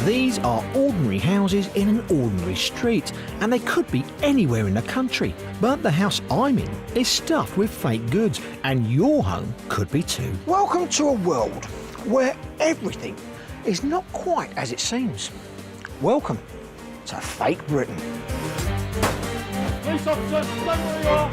These are ordinary houses in an ordinary street, and they could be anywhere in the country. But the house I'm in is stuffed with fake goods, and your home could be too. Welcome to a world where everything is not quite as it seems. Welcome to Fake Britain. Police officer, stand where you are.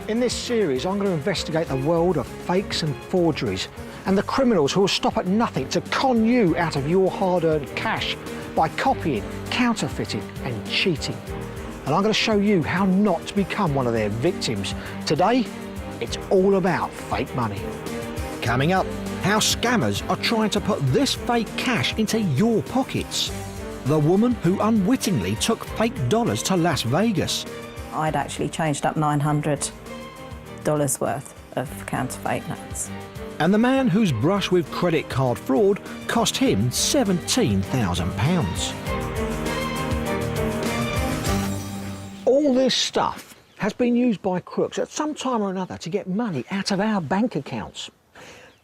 In this series, I'm going to investigate the world of fakes and forgeries and the criminals who will stop at nothing to con you out of your hard-earned cash by copying, counterfeiting and cheating. And I'm going to show you how not to become one of their victims. Today, it's all about fake money. Coming up, how scammers are trying to put this fake cash into your pockets. The woman who unwittingly took fake dollars to Las Vegas. I'd actually changed up $900 worth of counterfeit notes. And the man whose brush with credit card fraud cost him £17,000. All this stuff has been used by crooks at some time or another to get money out of our bank accounts.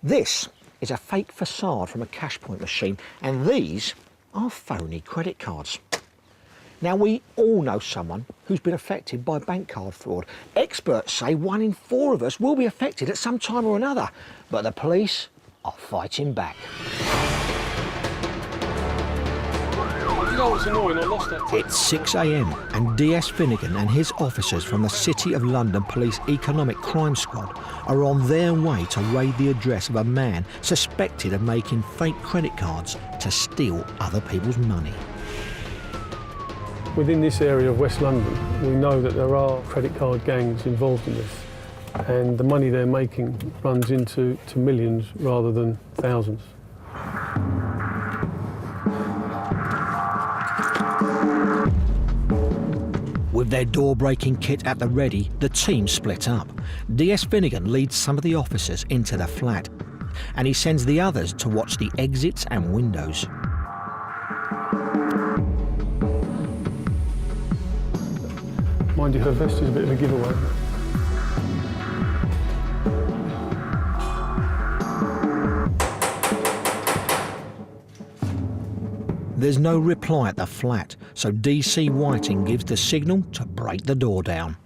This is a fake facade from a cash point machine, and these are phony credit cards. Now, we all know someone who's been affected by bank card fraud. Experts say 1 in 4 of us will be affected at some time or another, but the police are fighting back. You know what's annoying? I lost that. It's 6 a.m. and DS Finnegan and his officers from the City of London Police Economic Crime Squad are on their way to raid the address of a man suspected of making fake credit cards to steal other people's money. Within this area of West London, we know that there are credit card gangs involved in this, and the money they're making runs into millions rather than thousands. With their door-breaking kit at the ready, the team split up. DS Finnegan leads some of the officers into the flat, and he sends the others to watch the exits and windows. Mind you, her vest is a bit of a giveaway. There's no reply at the flat, so DC Whiting gives the signal to break the door down.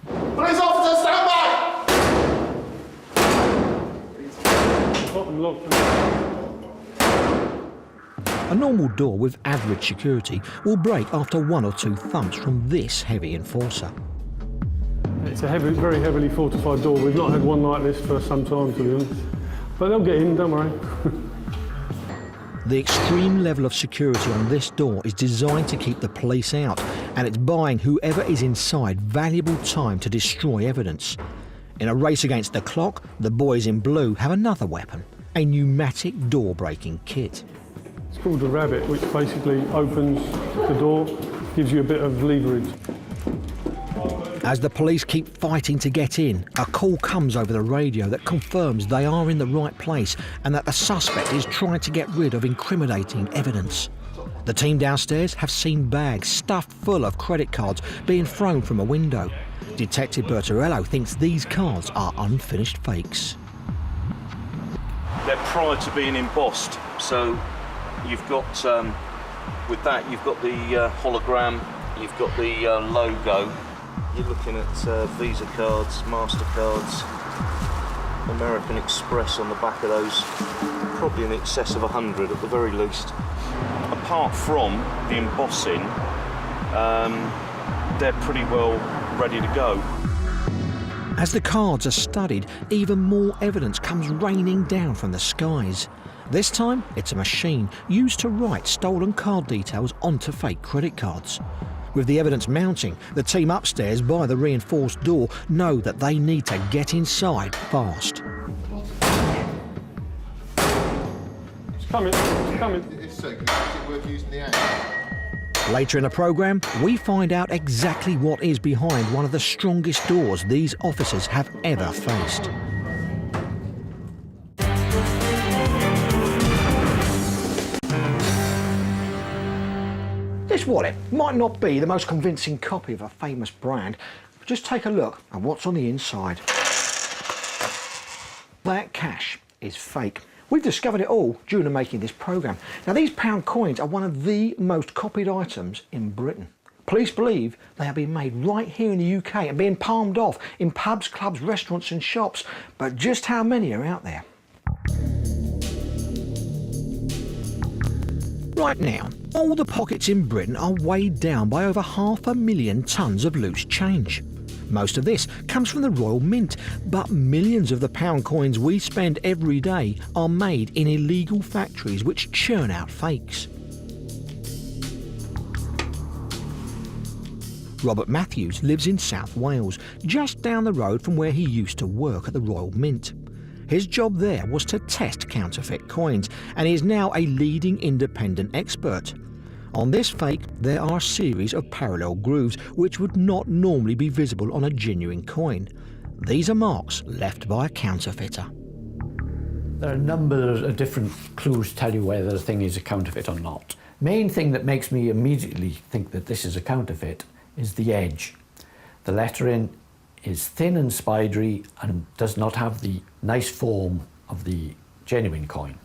Police officer, stand back! Bottom locked. A normal door with average security will break after 1 or 2 thumps from this heavy enforcer. It's a very heavily fortified door. We've not had one like this for some time, to be honest. But they'll get in, don't worry. The extreme level of security on this door is designed to keep the police out, and it's buying whoever is inside valuable time to destroy evidence. In a race against the clock, the boys in blue have another weapon, a pneumatic door-breaking kit. It's called a rabbit, which basically opens the door, gives you a bit of leverage. As the police keep fighting to get in, a call comes over the radio that confirms they are in the right place and that the suspect is trying to get rid of incriminating evidence. The team downstairs have seen bags stuffed full of credit cards being thrown from a window. Detective Bertorello thinks these cards are unfinished fakes. They're prior to being embossed, so you've got, with that, you've got the hologram, you've got the logo. You're looking at Visa cards, MasterCards, American Express on the back of those, probably in excess of 100 at the very least. Apart from the embossing, they're pretty well ready to go. As the cards are studied, even more evidence comes raining down from the skies. This time, it's a machine used to write stolen card details onto fake credit cards. With the evidence mounting, the team upstairs by the reinforced door know that they need to get inside fast. It's coming, it's coming. It's so good. Is it worth using the axe? Later in the programme, we find out exactly what is behind one of the strongest doors these officers have ever faced. This This wallet might not be the most convincing copy of a famous brand, but just take a look at what's on the inside. That cash is fake. We've discovered it all during the making of this programme. Now, these pound coins are one of the most copied items in Britain. Police believe they are being made right here in the UK and being palmed off in pubs, clubs, restaurants and shops. But just how many are out there? Right now, all the pockets in Britain are weighed down by over 500,000 tonnes of loose change. Most of this comes from the Royal Mint, but millions of the pound coins we spend every day are made in illegal factories which churn out fakes. Robert Matthews lives in South Wales, just down the road from where he used to work at the Royal Mint. His job there was to test counterfeit coins, and he is now a leading independent expert. On this fake, there are a series of parallel grooves which would not normally be visible on a genuine coin. These are marks left by a counterfeiter. There are a number of different clues to tell you whether the thing is a counterfeit or not. Main thing that makes me immediately think that this is a counterfeit is the edge. The lettering is thin and spidery and does not have the nice form of the genuine coin.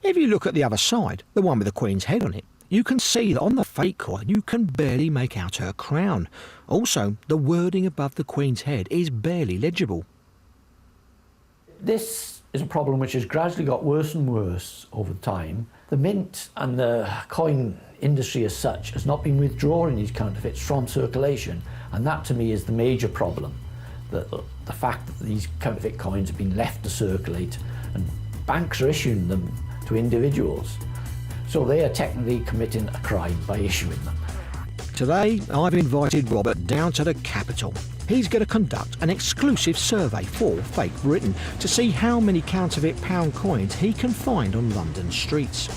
If you look at the other side, the one with the Queen's head on it, you can see that on the fake coin you can barely make out her crown. Also, the wording above the Queen's head is barely legible. This is a problem which has gradually got worse and worse over time. The mint and the coin industry as such has not been withdrawing these counterfeits from circulation, and that to me is the major problem. The fact that these counterfeit coins have been left to circulate and banks are issuing them to individuals. So they are technically committing a crime by issuing them. Today, I've invited Robert down to the capital. He's going to conduct an exclusive survey for Fake Britain to see how many counterfeit pound coins he can find on London streets.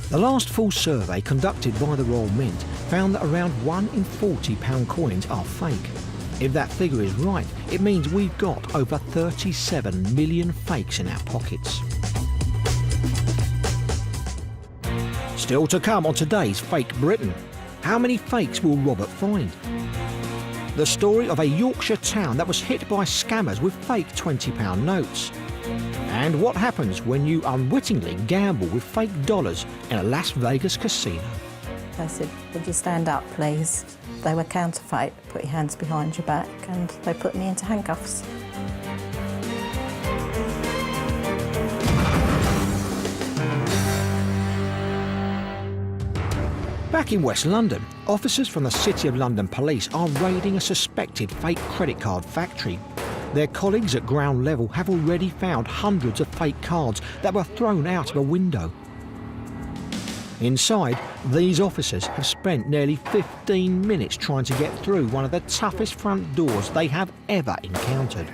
The last full survey conducted by the Royal Mint found that around 1 in 40 pound coins are fake. If that figure is right, it means we've got over 37 million fakes in our pockets. Still to come on today's Fake Britain. How many fakes will Robert find? The story of a Yorkshire town that was hit by scammers with fake £20 notes. And what happens when you unwittingly gamble with fake dollars in a Las Vegas casino? I said, would you stand up, please? They were counterfeit, put your hands behind your back, and they put me into handcuffs. Back in West London, officers from the City of London Police are raiding a suspected fake credit card factory. Their colleagues at ground level have already found hundreds of fake cards that were thrown out of a window. Inside, these officers have spent nearly 15 minutes trying to get through one of the toughest front doors they have ever encountered.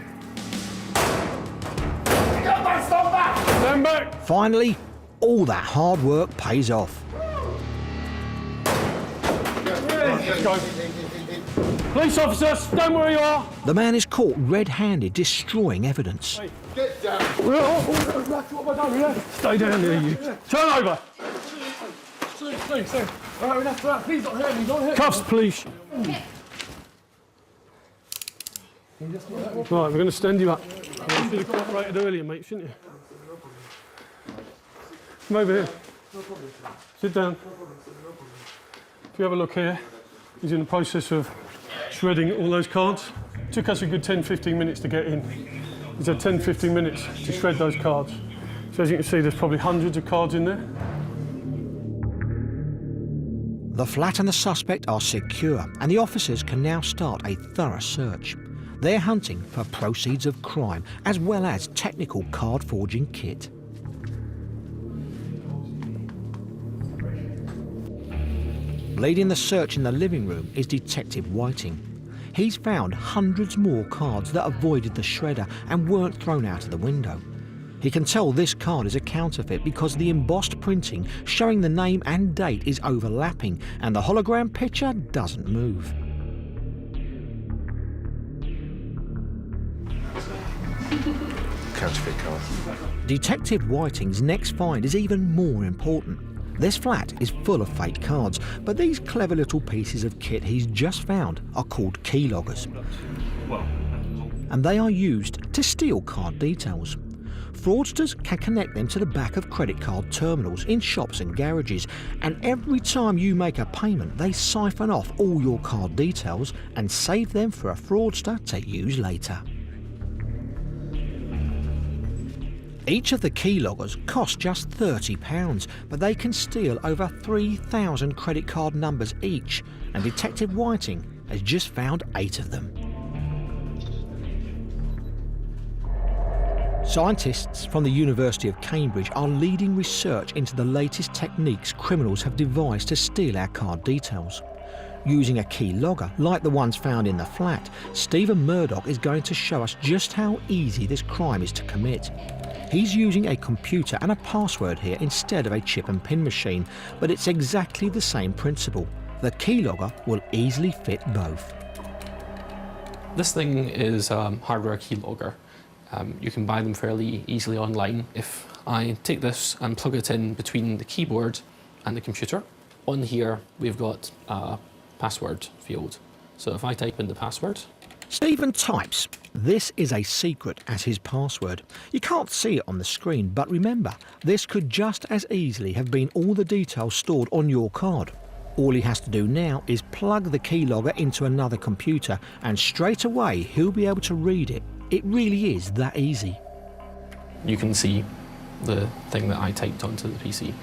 Stand back! Finally, all that hard work pays off. Let's go. Police officer, stand where you are. The man is caught red-handed destroying evidence. Get down. What have I done here? Stay down there, you. Turn over. Stay. All right, enough for that. Please don't hurt me, don't hurt me. Cuffs, please. Right, we're going to stand you up. You should have cooperated earlier, mate, shouldn't you? Come over here. Sit down. If you have a look here, he's in the process of shredding all those cards. It took us a good 10-15 minutes to get in. He's had 10-15 minutes to shred those cards. So as you can see, there's probably hundreds of cards in there. The flat and the suspect are secure, and the officers can now start a thorough search. They're hunting for proceeds of crime, as well as technical card forging kit. Leading the search in the living room is Detective Whiting. He's found hundreds more cards that avoided the shredder and weren't thrown out of the window. He can tell this card is a counterfeit because the embossed printing showing the name and date is overlapping and the hologram picture doesn't move. Counterfeit card. Detective Whiting's next find is even more important. This flat is full of fake cards, but these clever little pieces of kit he's just found are called keyloggers. And they are used to steal card details. Fraudsters can connect them to the back of credit card terminals in shops and garages, and every time you make a payment, they siphon off all your card details and save them for a fraudster to use later. Each of the keyloggers cost just £30, but they can steal over 3,000 credit card numbers each, and Detective Whiting has just found 8 of them. Scientists from the University of Cambridge are leading research into the latest techniques criminals have devised to steal our card details. Using a key logger, like the ones found in the flat, Stephen Murdoch is going to show us just how easy this crime is to commit. He's using a computer and a password here instead of a chip and pin machine, but it's exactly the same principle. The keylogger will easily fit both. This thing is a hardware keylogger. You can buy them fairly easily online. If I take this and plug it in between the keyboard and the computer, on here we've got a password field. So if I type in the password, Stephen types, "This is a secret," as his password. You can't see it on the screen, but remember, this could just as easily have been all the details stored on your card. All he has to do now is plug the keylogger into another computer, and straight away he'll be able to read it. It really is that easy. you can see the thing that I typed onto the PC.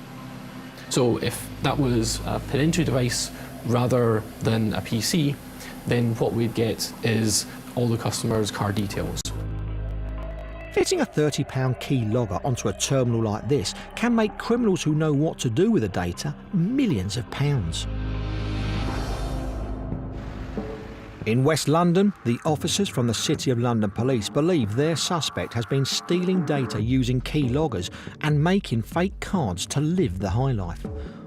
So if that was a pin entry device rather than a PC, then what we'd get is all the customers' card details. Fitting a £30 key logger onto a terminal like this can make criminals who know what to do with the data millions of pounds. In West London, the officers from the City of London Police believe their suspect has been stealing data using key loggers and making fake cards to live the high life.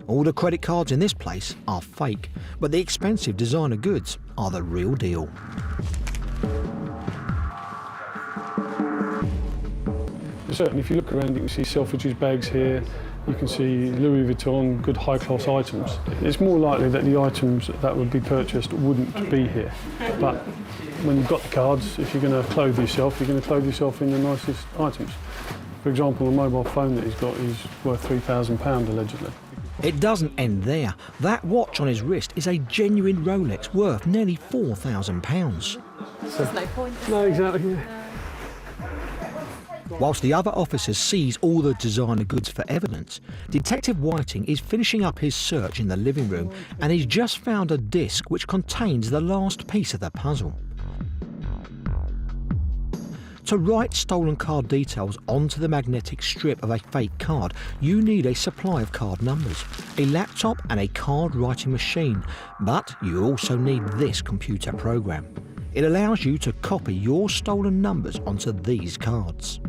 All the credit cards in this place are fake, but the expensive designer goods are the real deal. Certainly, if you look around, you can see Selfridges bags here. You can see Louis Vuitton, good high-class items. It's more likely that the items that would be purchased wouldn't be here. But when you've got the cards, if you're going to clothe yourself, you're going to clothe yourself in the nicest items. For example, the mobile phone that he's got is worth £3,000 allegedly. It doesn't end there. That watch on his wrist is a genuine Rolex worth nearly £4,000. There's no point. No, exactly. Whilst the other officers seize all the designer goods for evidence, Detective Whiting is finishing up his search in the living room, and he's just found a disc which contains the last piece of the puzzle. To write stolen card details onto the magnetic strip of a fake card, you need a supply of card numbers, a laptop and a card writing machine, but you also need this computer program. It allows you to copy your stolen numbers onto these cards.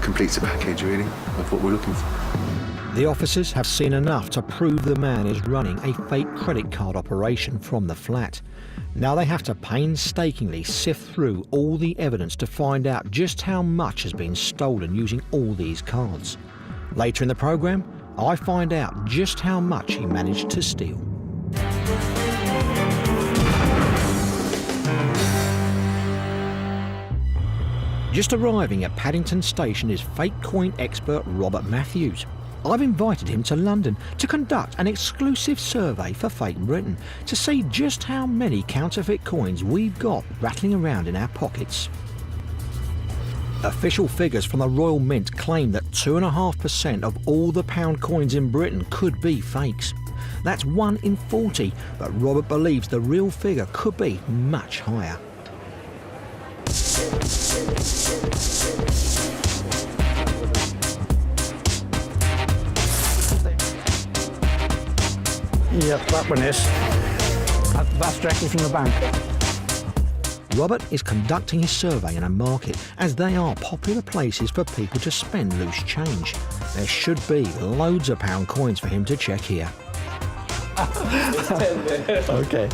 Completes the package, really, of what we're looking for. The officers have seen enough to prove the man is running a fake credit card operation from the flat. Now they have to painstakingly sift through all the evidence to find out just how much has been stolen using all these cards. Later in the programme, I find out just how much he managed to steal. Just arriving at Paddington Station is fake coin expert Robert Matthews. I've invited him to London to conduct an exclusive survey for Fake Britain to see just how many counterfeit coins we've got rattling around in our pockets. Official figures from the Royal Mint claim that 2.5% of all the pound coins in Britain could be fakes. That's 1 in 40, but Robert believes the real figure could be much higher. Yep, that one is. That's directly from the bank. Robert is conducting his survey in a market, as they are popular places for people to spend loose change. There should be loads of pound coins for him to check here. Okay.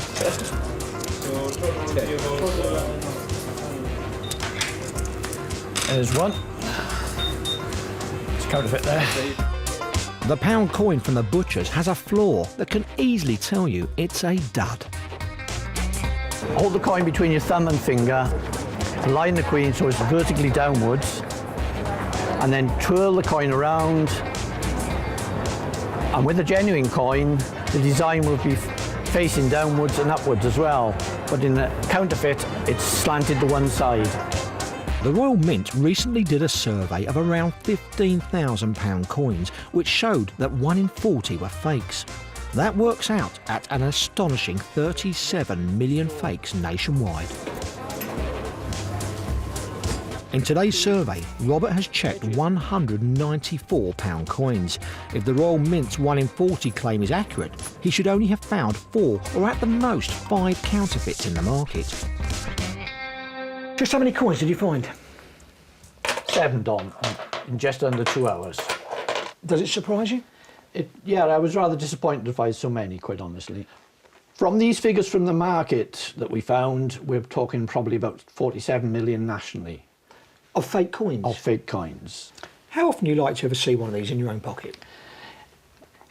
There's one. It's counterfeit there. The pound coin from the butchers has a flaw that can easily tell you it's a dud. Hold the coin between your thumb and finger, align the coin so it's vertically downwards, and then twirl the coin around. And with a genuine coin, the design will be facing downwards and upwards as well. But in a counterfeit, it's slanted to one side. The Royal Mint recently did a survey of around £15,000 coins, which showed that 1 in 40 were fakes. That works out at an astonishing 37 million fakes nationwide. In today's survey, Robert has checked £194 coins. If the Royal Mint's 1 in 40 claim is accurate, he should only have found 4 or at the most 5 counterfeits in the market. Just how many coins did you find? 7, Don, in just under 2 hours. Does it surprise you? Yeah, I was rather disappointed to find so many, quite honestly. From these figures from the market that we found, we're talking probably about 47 million nationally. Of fake coins? Of fake coins. How often do you like to ever see one of these in your own pocket?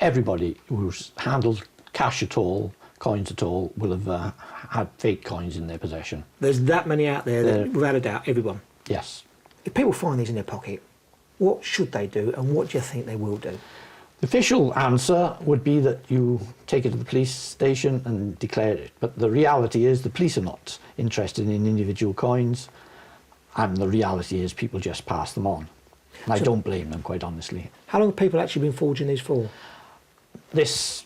Everybody who's handled cash at all, coins at all, will have had fake coins in their possession. There's that many out there, that, without a doubt, everyone. Yes. If people find these in their pocket, what should they do and what do you think they will do? The official answer would be that you take it to the police station and declare it. But the reality is the police are not interested in individual coins, and the reality is people just pass them on. And I don't blame them, quite honestly. How long have people actually been forging these for? This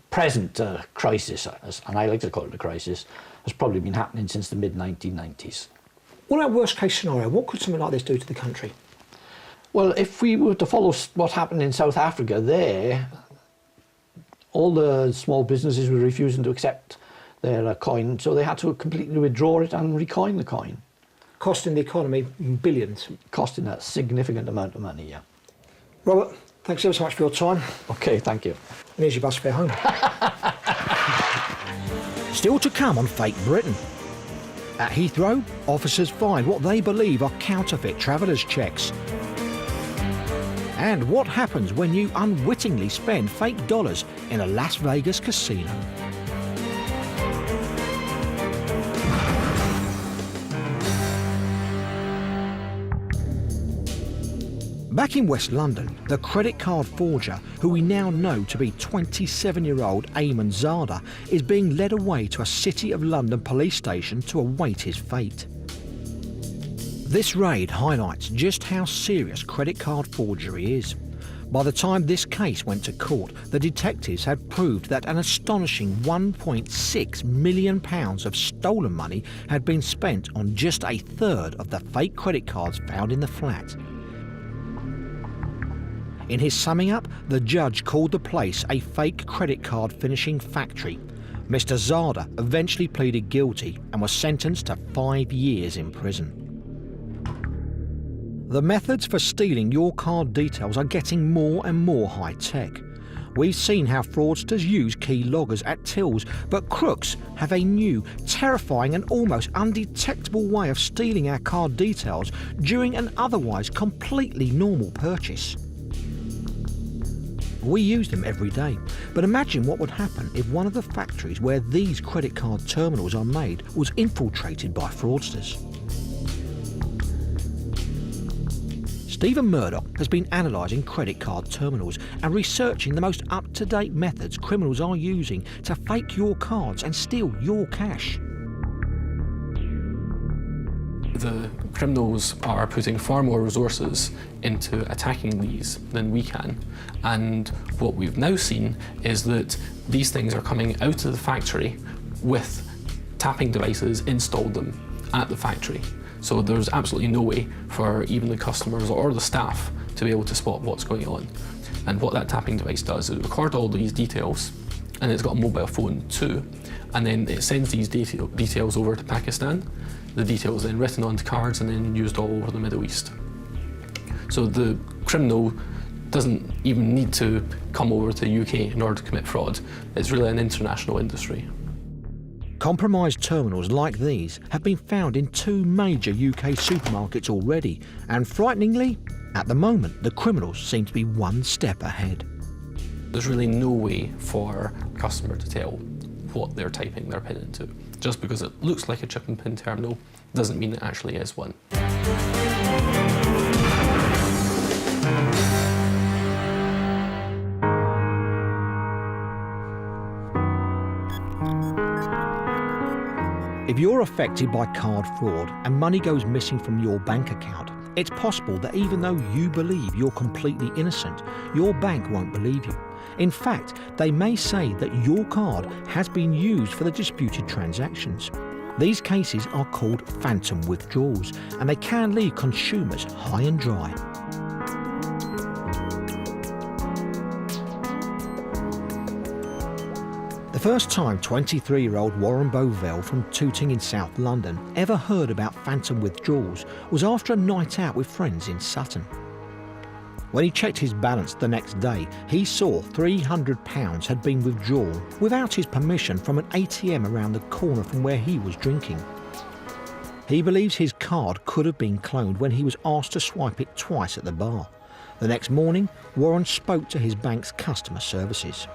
present crisis, and I like to call it a crisis, has probably been happening since the mid-1990s. What about worst case scenario? What could something like this do to the country? Well, if we were to follow what happened in South Africa, there, all the small businesses were refusing to accept their coin, so they had to completely withdraw it and recoin the coin. Costing the economy billions. Costing a significant amount of money, yeah. Robert, thanks ever so much for your time. OK, thank you. And here's your bus fare home. Still to come on Fake Britain. At Heathrow, officers find what they believe are counterfeit travellers' checks. And what happens when you unwittingly spend fake dollars in a Las Vegas casino? Back in West London, the credit card forger, who we now know to be 27-year-old Eamon Zada, is being led away to a City of London police station to await his fate. This raid highlights just how serious credit card forgery is. By the time this case went to court, the detectives had proved that an astonishing £1.6 million of stolen money had been spent on just a third of the fake credit cards found in the flat. In his summing up, the judge called the place a fake credit card finishing factory. Mr. Zada eventually pleaded guilty and was sentenced to 5 years in prison. The methods for stealing your card details are getting more and more high-tech. We've seen how fraudsters use key loggers at tills, but crooks have a new, terrifying and almost undetectable way of stealing our card details during an otherwise completely normal purchase. We use them every day, but imagine what would happen if one of the factories where these credit card terminals are made was infiltrated by fraudsters. Stephen Murdoch has been analysing credit card terminals and researching the most up-to-date methods criminals are using to fake your cards and steal your cash. The criminals are putting far more resources into attacking these than we can. And what we've now seen is that these things are coming out of the factory with tapping devices installed them at the factory. So there's absolutely no way for even the customers or the staff to be able to spot what's going on. And what that tapping device does is it records all these details, and it's got a mobile phone too, and then it sends these details over to Pakistan. The details then written onto cards and then used all over the Middle East. So the criminal doesn't even need to come over to the UK in order to commit fraud. It's really an international industry. Compromised terminals like these have been found in 2 major UK supermarkets already, and frighteningly, At the moment, the criminals seem to be one step ahead. There's really no way for a customer to tell what they're typing their PIN into. Just because it looks like a chip and PIN terminal doesn't mean it actually is one. If you're affected by card fraud and money goes missing from your bank account, it's possible that even though you believe you're completely innocent, your bank won't believe you. In fact, they may say that your card has been used for the disputed transactions. These cases are called phantom withdrawals, and they can leave consumers high and dry. The first time 23-year-old Warren Bovell from Tooting in South London ever heard about phantom withdrawals was after a night out with friends in Sutton. When he checked his balance the next day, he saw £300 had been withdrawn without his permission from an ATM around the corner from where he was drinking. He believes his card could have been cloned when he was asked to swipe it twice at the bar. The next morning, Warren spoke to his bank's customer services.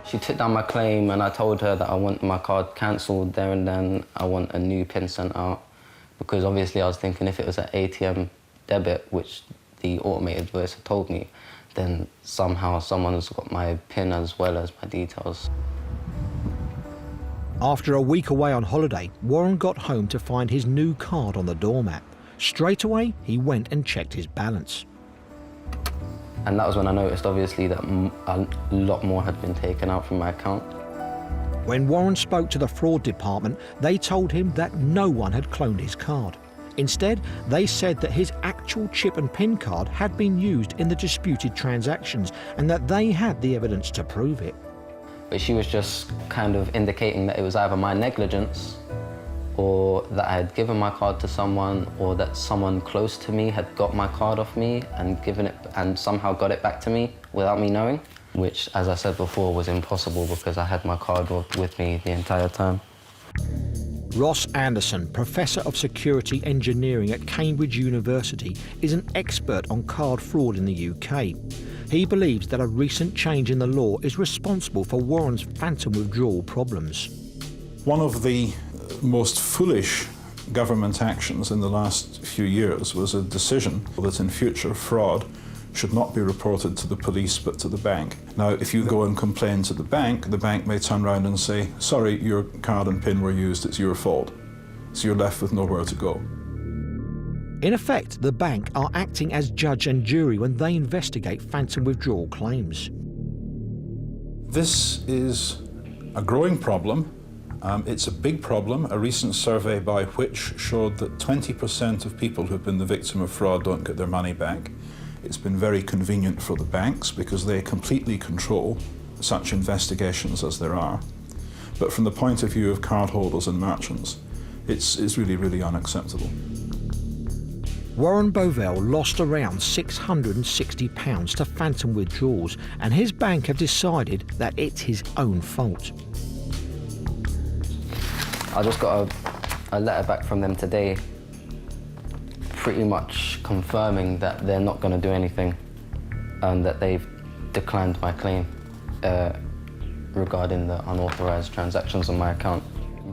She took down my claim and I told her that I want my card cancelled there and then. I want a new PIN sent out, because obviously I was thinking if it was an ATM debit, which the automated voice had told me, then somehow someone's got my PIN as well as my details. After a week away on holiday, Warren got home to find his new card on the doormat. Straight away, he went and checked his balance. And that was when I noticed, obviously, that a lot more had been taken out from my account. When Warren spoke to the fraud department, they told him that no one had cloned his card. Instead, they said that his actual chip and PIN card had been used in the disputed transactions and that they had the evidence to prove it. But she was just kind of indicating that it was either my negligence or that I had given my card to someone, or that someone close to me had got my card off me and given it and somehow got it back to me without me knowing, which, as I said before, was impossible because I had my card with me the entire time. Ross Anderson, Professor of Security Engineering at Cambridge University, is an expert on card fraud in the UK. He believes that a recent change in the law is responsible for Warren's phantom withdrawal problems. One of the most foolish government actions in the last few years was a decision that in future fraud should not be reported to the police but to the bank. Now, if you go and complain to the bank may turn around and say, sorry, your card and PIN were used, it's your fault. So you're left with nowhere to go. In effect, the bank are acting as judge and jury when they investigate phantom withdrawal claims. This is a growing problem. It's a big problem. A recent survey by Which showed that 20% of people who've been the victim of fraud don't get their money back. It's been very convenient for the banks because they completely control such investigations as there are. But from the point of view of cardholders and merchants, it's really, really unacceptable. Warren Bovell lost around £660 to phantom withdrawals, and his bank have decided that it's his own fault. I just got a letter back from them today pretty much confirming that they're not going to do anything and that they've declined my claim regarding the unauthorised transactions on my account.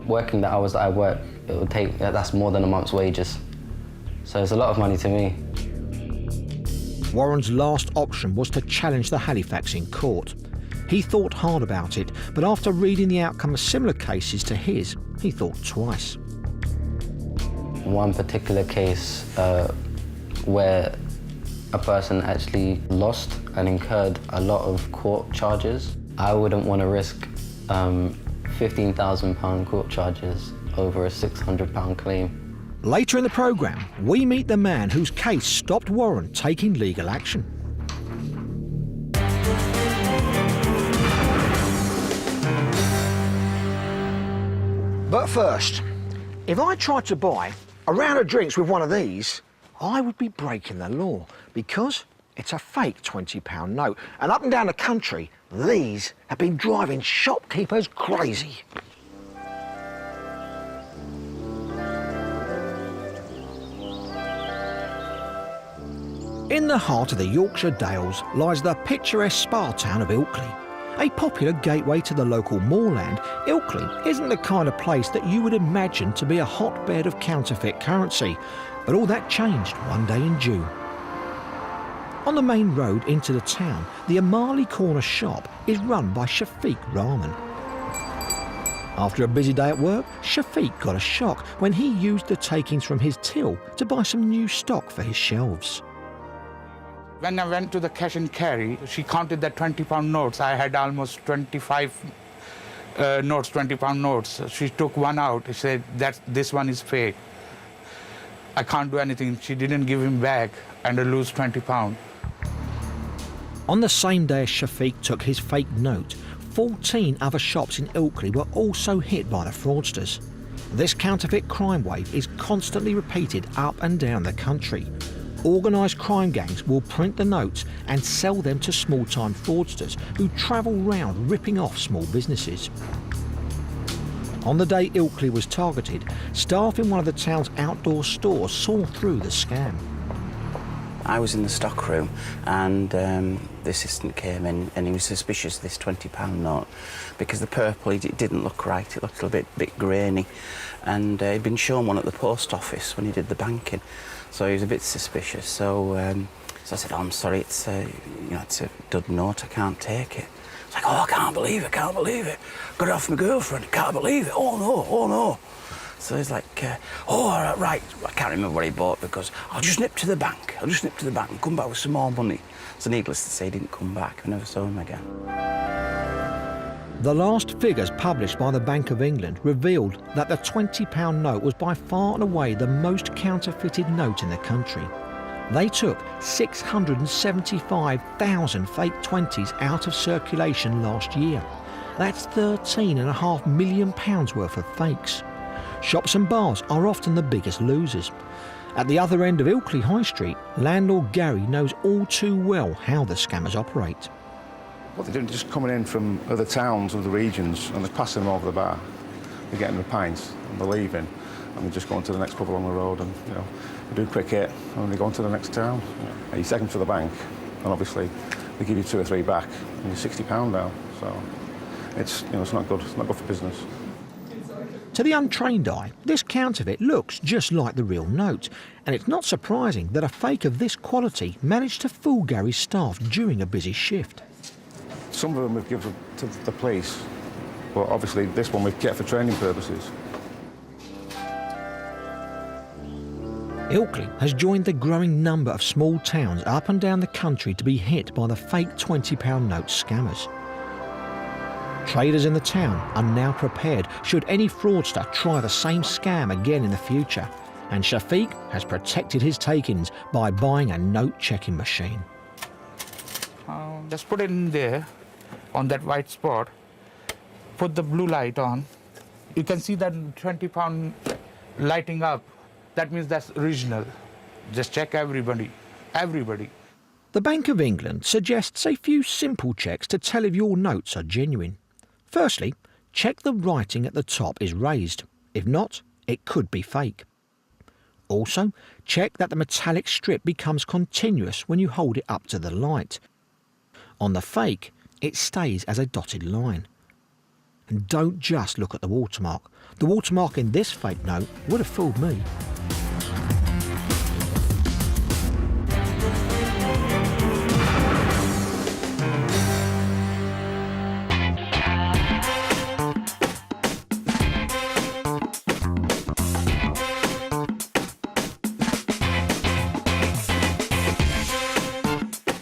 Working the hours that I work, it would take, that's more than a month's wages. So it's a lot of money to me. Warren's last option was to challenge the Halifax in court. He thought hard about it, but after reading the outcome of similar cases to his, he thought twice. One particular case where a person actually lost and incurred a lot of court charges. I wouldn't want to risk £15,000 court charges over a £600 claim. Later in the programme, we meet the man whose case stopped Warren taking legal action. But first, if I tried to buy a round of drinks with one of these, I would be breaking the law because it's a fake £20 note. And up and down the country, these have been driving shopkeepers crazy. In the heart of the Yorkshire Dales lies the picturesque spa town of Ilkley. A popular gateway to the local moorland, Ilkley isn't the kind of place that you would imagine to be a hotbed of counterfeit currency, but all that changed one day in June. On the main road into the town, the Amali Corner shop is run by Shafiq Rahman. After a busy day at work, Shafiq got a shock when he used the takings from his till to buy some new stock for his shelves. When I went to the cash and carry, she counted the £20 notes. I had almost 25 notes, £20 notes. She took one out. She said, this one is fake. I can't do anything. She didn't give him back and I lose £20. On the same day as Shafiq took his fake note, 14 other shops in Ilkley were also hit by the fraudsters. This counterfeit crime wave is constantly repeated up and down the country. Organised crime gangs will print the notes and sell them to small-time fraudsters who travel round ripping off small businesses. On the day Ilkley was targeted, staff in one of the town's outdoor stores saw through the scam. I was in the stock room and the assistant came in and he was suspicious of this £20 note because the purple, it didn't look right, it looked a bit grainy, and he'd been shown one at the post office when he did the banking, so he was a bit suspicious. So I said, oh, I'm sorry, it's it's a dud note, I can't take it. It's like, oh, I can't believe it, got it off my girlfriend, can't believe it, oh no. So he's like, oh, all right, I can't remember what he bought because I'll just nip to the bank and come back with some more money. So needless to say, he didn't come back. I never saw him again. The last figures published by the Bank of England revealed that the £20 note was by far and away the most counterfeited note in the country. They took 675,000 fake 20s out of circulation last year. That's £13.5 million worth of fakes. Shops and bars are often the biggest losers. At the other end of Ilkley High Street, landlord Gary knows all too well how the scammers operate. What they're doing is just coming in from other towns, other regions, and they're passing them over the bar. They're getting the pints, and they're leaving, and they're just going to the next pub along the road, and they do a quick hit, and they go on to the next town. And you take them to the bank, and obviously they give you 2 or 3 back, and you're £60 down. So it's it's not good. It's not good for business. To the untrained eye, this counterfeit looks just like the real note, and it's not surprising that a fake of this quality managed to fool Gary's staff during a busy shift. Some of them we've given to the police, but obviously this one we've kept for training purposes. Ilkley has joined the growing number of small towns up and down the country to be hit by the fake £20 note scammers. Traders in the town are now prepared should any fraudster try the same scam again in the future, and Shafiq has protected his takings by buying a note-checking machine. Just put it in there, on that white spot, put the blue light on. You can see that £20 lighting up. That means that's original. Just check everybody. The Bank of England suggests a few simple checks to tell if your notes are genuine. Firstly, check the writing at the top is raised. If not, it could be fake. Also, check that the metallic strip becomes continuous when you hold it up to the light. On the fake, it stays as a dotted line. And don't just look at the watermark. The watermark in this fake note would have fooled me.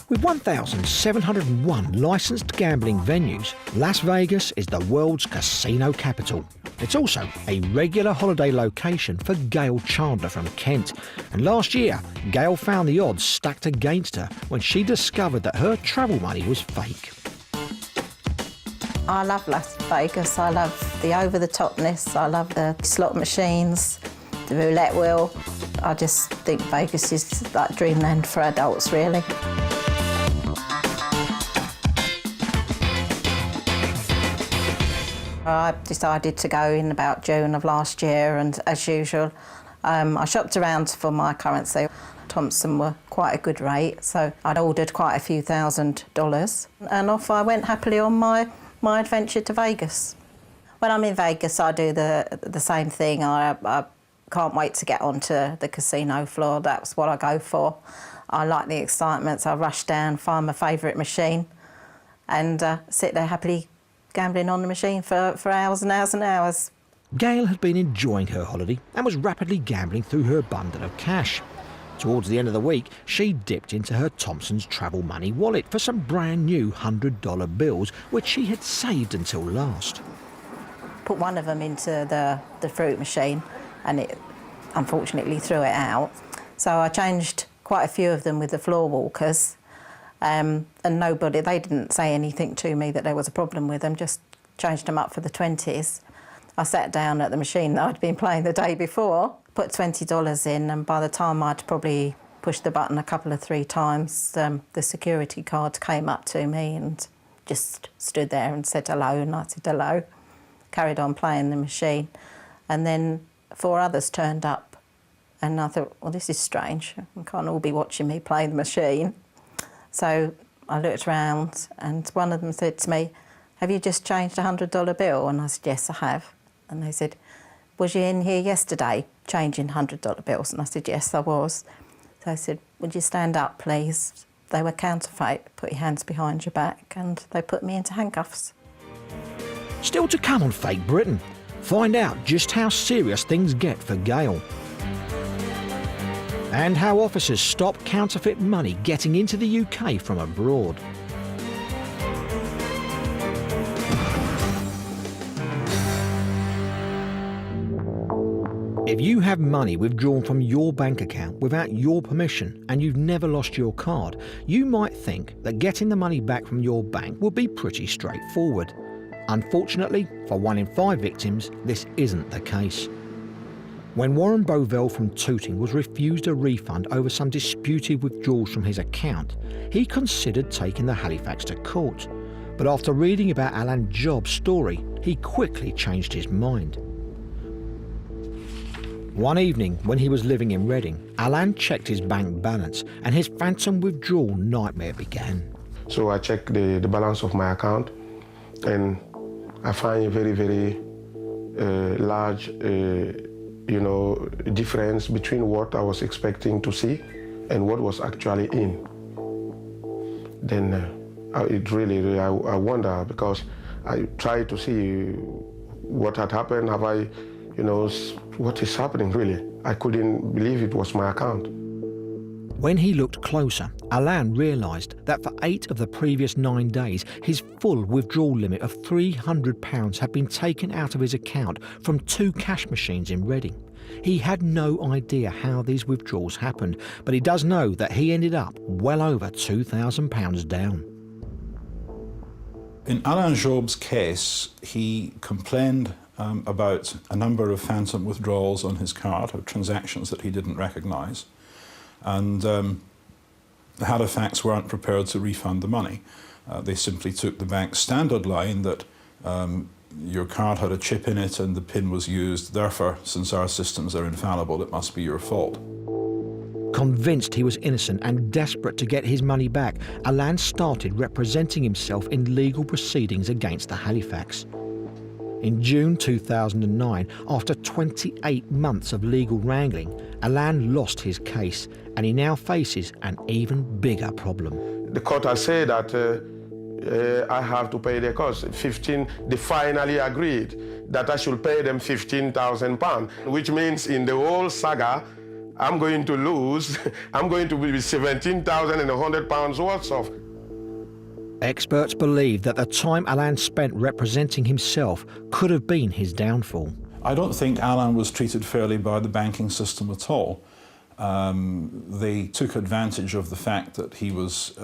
With 1,701 licensed gambling venues, Las Vegas is the world's casino capital. It's also a regular holiday location for Gail Chandler from Kent. And last year, Gail found the odds stacked against her when she discovered that her travel money was fake. I love Las Vegas. I love the over-the-topness. I love the slot machines, the roulette wheel. I just think Vegas is like dreamland for adults, really. I decided to go in about June of last year, and as usual, I shopped around for my currency. Thompson were quite a good rate, so I'd ordered quite a few $1,000s, and off I went happily on my adventure to Vegas. When I'm in Vegas, I do the same thing. I can't wait to get onto the casino floor. That's what I go for. I like the excitement, so I rush down, find my favourite machine, and sit there happily gambling on the machine for hours and hours and hours. Gail had been enjoying her holiday and was rapidly gambling through her bundle of cash. Towards the end of the week, she dipped into her Thompson's travel money wallet for some brand new $100 bills, which she had saved until last. Put one of them into the fruit machine, and it unfortunately threw it out. So I changed quite a few of them with the floor walkers, and they didn't say anything to me that there was a problem with them, just changed them up for the 20s. I sat down at the machine that I'd been playing the day before, put $20 in, and by the time I'd probably pushed the button a couple of 3 times, the security guard came up to me and just stood there and said hello, and I said hello, carried on playing the machine, and then 4 others turned up, and I thought, well, this is strange, you can't all be watching me play the machine. So I looked around, and one of them said to me, have you just changed a $100 bill? And I said, yes, I have. And they said, was you in here yesterday changing $100 bills? And I said, yes, I was. So I said, would you stand up, please? They were counterfeit. Put your hands behind your back, and they put me into handcuffs. Still to come on Fake Britain. Find out just how serious things get for Gail. And how officers stop counterfeit money getting into the UK from abroad. If you have money withdrawn from your bank account without your permission and you've never lost your card, you might think that getting the money back from your bank would be pretty straightforward. Unfortunately, for 1 in 5 victims, this isn't the case. When Warren Bovell from Tooting was refused a refund over some disputed withdrawals from his account, he considered taking the Halifax to court. But after reading about Alan Jobb's story, he quickly changed his mind. One evening, when he was living in Reading, Alan checked his bank balance and his phantom withdrawal nightmare began. So I checked the balance of my account, and I find a very, very large difference between what I was expecting to see and what was actually in. Then I wonder, because I tried to see what had happened. Have I, what is happening really? I couldn't believe it was my account. When he looked closer, Alan realised that for 8 of the previous 9 days, his full withdrawal limit of £300 had been taken out of his account from 2 cash machines in Reading. He had no idea how these withdrawals happened, but he does know that he ended up well over £2,000 down. In Alan Jobb's case, he complained about a number of phantom withdrawals on his card, of transactions that he didn't recognise. And the Halifax weren't prepared to refund the money. They simply took the bank's standard line that your card had a chip in it and the PIN was used, therefore, since our systems are infallible, it must be your fault. Convinced he was innocent and desperate to get his money back, Alan started representing himself in legal proceedings against the Halifax. In June 2009, after 28 months of legal wrangling, Alan lost his case, and he now faces an even bigger problem. The court has said that I have to pay their costs. They finally agreed that I should pay them £15,000, which means in the whole saga, I'm going to lose, I'm going to be £17,100 worth of. Experts believe that the time Alan spent representing himself could have been his downfall. I don't think Alan was treated fairly by the banking system at all. They took advantage of the fact that he was,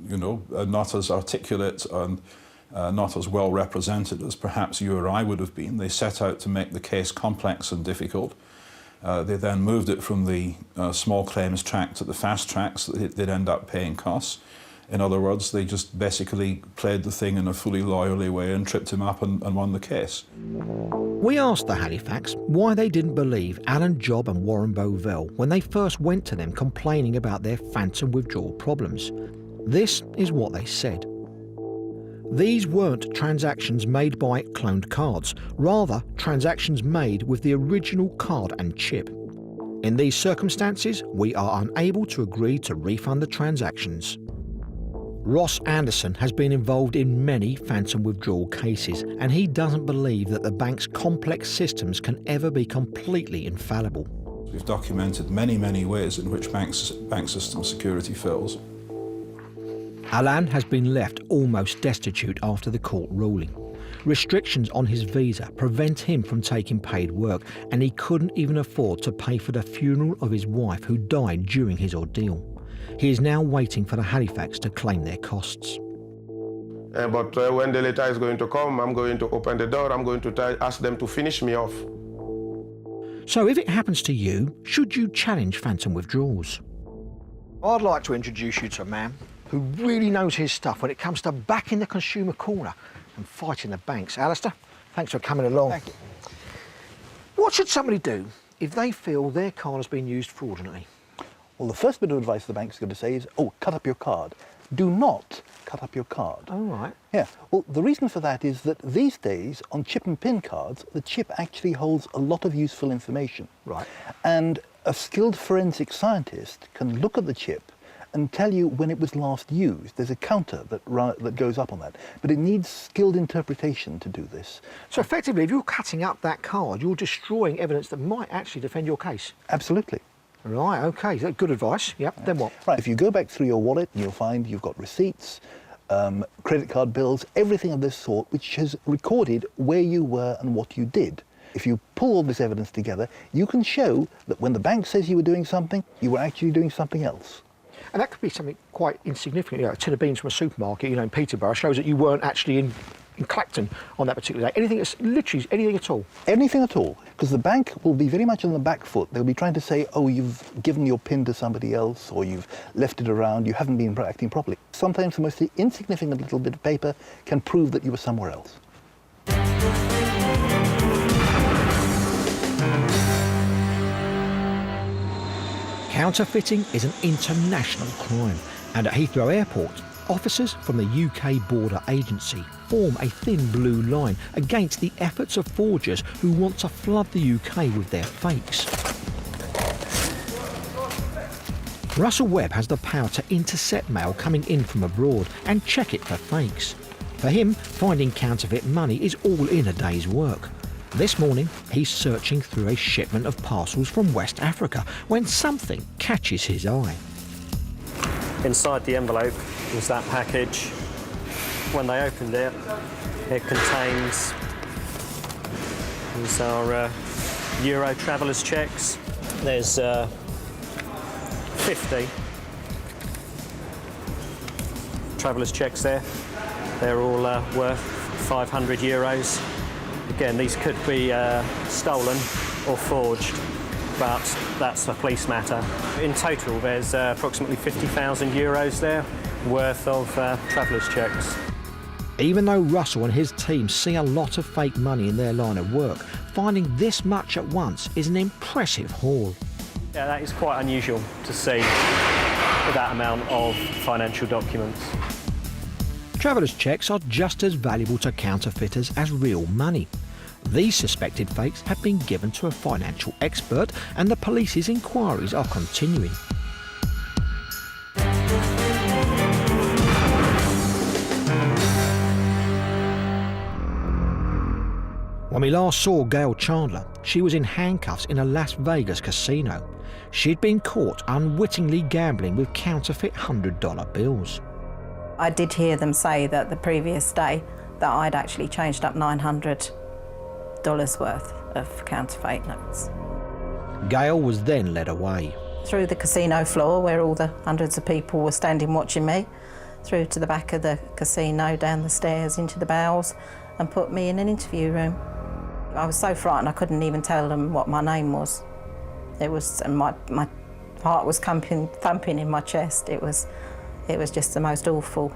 not as articulate and not as well represented as perhaps you or I would have been. They set out to make the case complex and difficult. They then moved it from the small claims track to the fast track so that they'd end up paying costs. In other words, they just basically played the thing in a fully lawyerly way and tripped him up and won the case. We asked the Halifax why they didn't believe Alan Job and Warren Bovell when they first went to them complaining about their phantom withdrawal problems. This is what they said. These weren't transactions made by cloned cards, rather transactions made with the original card and chip. In these circumstances, we are unable to agree to refund the transactions. Ross Anderson has been involved in many phantom withdrawal cases, and he doesn't believe that the bank's complex systems can ever be completely infallible. We've documented many, many ways in which bank system security fails. Alan has been left almost destitute after the court ruling. Restrictions on his visa prevent him from taking paid work, and he couldn't even afford to pay for the funeral of his wife who died during his ordeal. He is now waiting for the Halifax to claim their costs. But when the letter is going to come, I'm going to open the door, I'm going to ask them to finish me off. So if it happens to you, should you challenge phantom withdrawals? I'd like to introduce you to a man who really knows his stuff when it comes to backing the consumer corner and fighting the banks. Alistair, thanks for coming along. Thank you. What should somebody do if they feel their card has been used fraudulently? Well, the first bit of advice the bank's going to say is, oh, cut up your card. Do not cut up your card. Oh, right. Yeah, well, the reason for that is that these days, on chip and pin cards, the chip actually holds a lot of useful information. Right. And a skilled forensic scientist can look at the chip and tell you when it was last used. There's a counter that goes up on that, but it needs skilled interpretation to do this. So effectively, if you're cutting up that card, you're destroying evidence that might actually defend your case? Absolutely. Right, OK, good advice. Yep, then what? Right, if you go back through your wallet, you'll find you've got receipts, credit card bills, everything of this sort, which has recorded where you were and what you did. If you pull all this evidence together, you can show that when the bank says you were doing something, you were actually doing something else. And that could be something quite insignificant. You know, a tin of beans from a supermarket, you know, in Peterborough, shows that you weren't actually in Clacton on that particular day. Anything, literally anything at all? Anything at all, because the bank will be very much on the back foot. They'll be trying to say, oh, you've given your PIN to somebody else, or you've left it around, you haven't been acting properly. Sometimes the most insignificant little bit of paper can prove that you were somewhere else. Counterfeiting is an international crime, and at Heathrow Airport, officers from the UK Border Agency form a thin blue line against the efforts of forgers who want to flood the UK with their fakes. Russell Webb has the power to intercept mail coming in from abroad and check it for fakes. For him, finding counterfeit money is all in a day's work. This morning, he's searching through a shipment of parcels from West Africa when something catches his eye. Inside the envelope was that package. When they opened it, it contains these are Euro travellers checks. There's 50 travellers checks there. They're all worth 500 euros. Again, these could be stolen or forged, but that's a police matter. In total, there's approximately 50,000 euros there worth of travellers checks. Even though Russell and his team see a lot of fake money in their line of work, finding this much at once is an impressive haul. Yeah, that is quite unusual to see that amount of financial documents. Travellers' checks are just as valuable to counterfeiters as real money. These suspected fakes have been given to a financial expert, and the police's inquiries are continuing. When we last saw Gail Chandler, she was in handcuffs in a Las Vegas casino. She'd been caught unwittingly gambling with counterfeit $100 bills. I did hear them say that the previous day that I'd actually changed up $900 worth of counterfeit notes. Gail was then led away. Through the casino floor where all the hundreds of people were standing watching me, through to the back of the casino, down the stairs into the bowels, and put me in an interview room. I was so frightened I couldn't even tell them what my name was. It was, and my heart was thumping in my chest. It was It was just the most awful,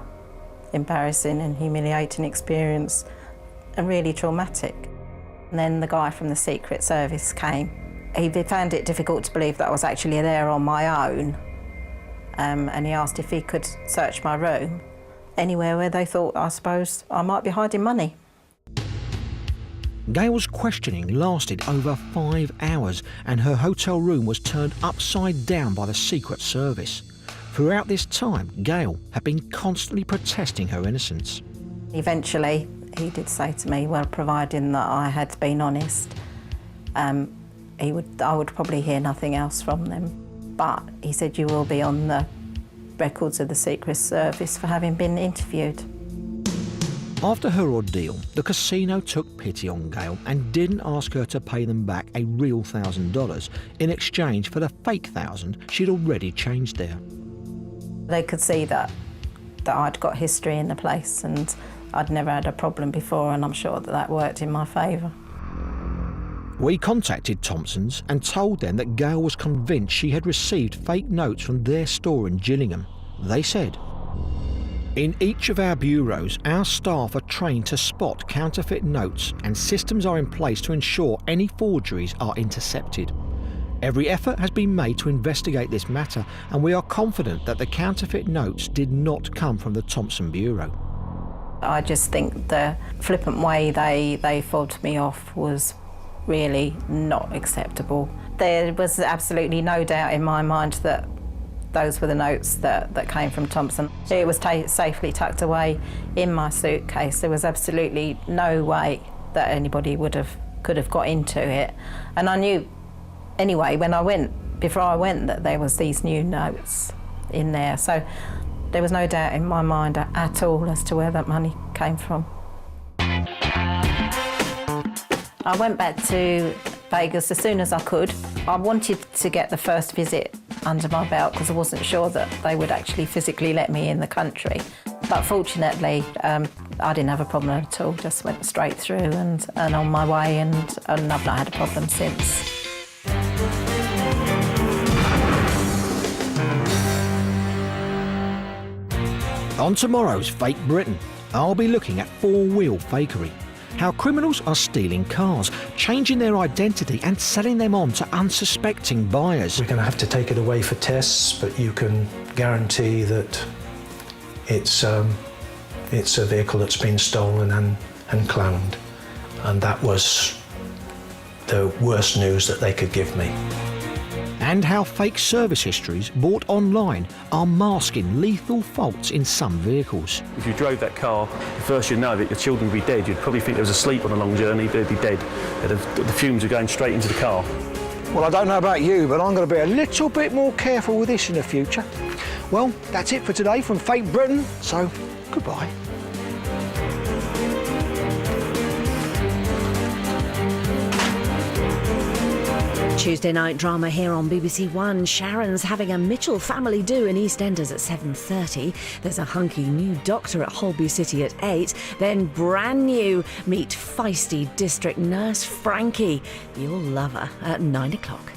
embarrassing and humiliating experience, and really traumatic. And then the guy from the Secret Service came. He found it difficult to believe that I was actually there on my own, and he asked if he could search my room, anywhere where they thought, I suppose, I might be hiding money. Gail's questioning lasted over 5 hours, and her hotel room was turned upside down by the Secret Service. Throughout this time, Gail had been constantly protesting her innocence. Eventually, he did say to me, well, providing that I had been honest, I would probably hear nothing else from them. But he said, you will be on the records of the Secret Service for having been interviewed. After her ordeal, the casino took pity on Gail and didn't ask her to pay them back a real $1,000 in exchange for the fake $1,000 she'd already changed there. They could see that I'd got history in the place and I'd never had a problem before, and I'm sure that worked in my favour. We contacted Thompson's and told them that Gail was convinced she had received fake notes from their store in Gillingham. They said, in each of our bureaus, our staff are trained to spot counterfeit notes, and systems are in place to ensure any forgeries are intercepted. Every effort has been made to investigate this matter, and we are confident that the counterfeit notes did not come from the Thompson Bureau. I just think the flippant way they fobbed me off was really not acceptable. There was absolutely no doubt in my mind that those were the notes that came from Thompson. It was safely tucked away in my suitcase. There was absolutely no way that anybody could have got into it. And I knew anyway before I went that there was these new notes in there. So there was no doubt in my mind at all as to where that money came from. I went back to Vegas as soon as I could. I wanted to get the first visit under my belt because I wasn't sure that they would actually physically let me in the country. But fortunately, I didn't have a problem at all, just went straight through and on my way, and I've not had a problem since. On tomorrow's Fake Britain, I'll be looking at four-wheel fakery, how criminals are stealing cars, changing their identity and selling them on to unsuspecting buyers. We're going to have to take it away for tests, but you can guarantee that it's a vehicle that's been stolen and cloned. And that was the worst news that they could give me. And how fake service histories bought online are masking lethal faults in some vehicles. If you drove that car, first you'd know that your children would be dead. You'd probably think they was asleep on a long journey, they'd be dead. The fumes are going straight into the car. Well, I don't know about you, but I'm going to be a little bit more careful with this in the future. Well, that's it for today from Fake Britain, so goodbye. Tuesday night drama here on BBC One. Sharon's having a Mitchell family do in EastEnders at 7:30. There's a hunky new doctor at Holby City at 8. Then brand new, meet feisty district nurse Frankie. You'll love her at 9 o'clock.